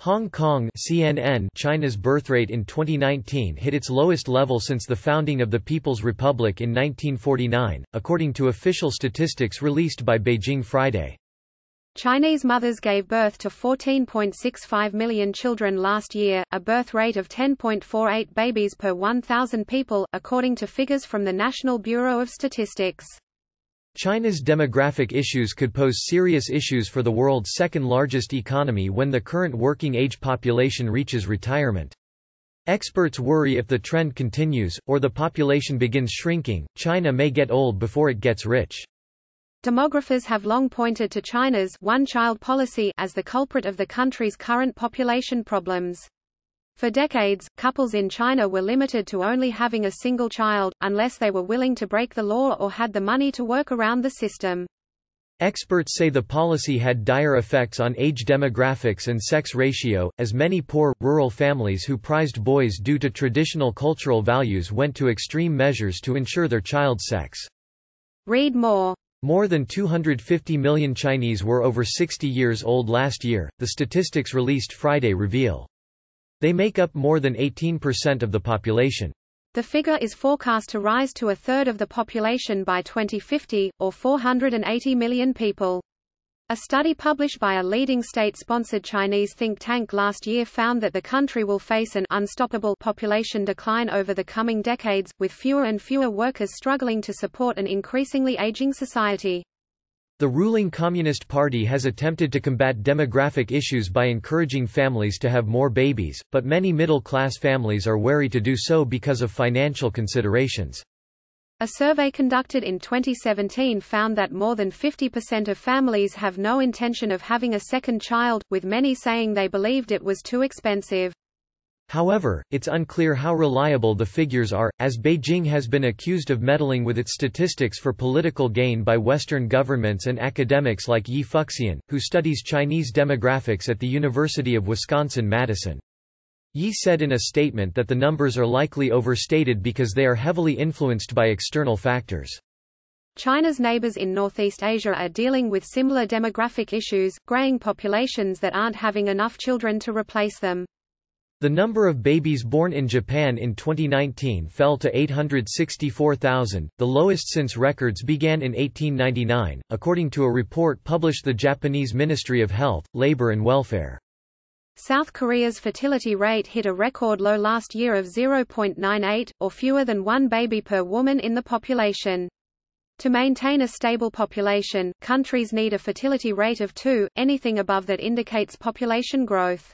Hong Kong CNN China's birth rate in 2019 hit its lowest level since the founding of the People's Republic in 1949, according to official statistics released by Beijing Friday. Chinese mothers gave birth to 14.65 million children last year, a birth rate of 10.48 babies per 1,000 people, according to figures from the National Bureau of Statistics. China's demographic issues could pose serious issues for the world's second-largest economy when the current working-age population reaches retirement. Experts worry if the trend continues, or the population begins shrinking, China may get old before it gets rich. Demographers have long pointed to China's one-child policy as the culprit of the country's current population problems. For decades, couples in China were limited to only having a single child, unless they were willing to break the law or had the money to work around the system. Experts say the policy had dire effects on age demographics and sex ratio, as many poor, rural families who prized boys due to traditional cultural values went to extreme measures to ensure their child's sex. Read more. More than 250 million Chinese were over 60 years old last year, the statistics released Friday reveal. They make up more than 18% of the population. The figure is forecast to rise to a third of the population by 2050, or 480 million people. A study published by a leading state-sponsored Chinese think tank last year found that the country will face an unstoppable population decline over the coming decades, with fewer and fewer workers struggling to support an increasingly aging society. The ruling Communist Party has attempted to combat demographic issues by encouraging families to have more babies, but many middle-class families are wary to do so because of financial considerations. A survey conducted in 2017 found that more than 50% of families have no intention of having a second child, with many saying they believed it was too expensive. However, it's unclear how reliable the figures are, as Beijing has been accused of meddling with its statistics for political gain by Western governments and academics like Yi Fuxian, who studies Chinese demographics at the University of Wisconsin-Madison. Yi said in a statement that the numbers are likely overstated because they are heavily influenced by external factors. China's neighbors in Northeast Asia are dealing with similar demographic issues, graying populations that aren't having enough children to replace them. The number of babies born in Japan in 2019 fell to 864,000, the lowest since records began in 1899, according to a report published the Japanese Ministry of Health, Labor and Welfare. South Korea's fertility rate hit a record low last year of 0.98, or fewer than one baby per woman in the population. To maintain a stable population, countries need a fertility rate of 2, anything above that indicates population growth.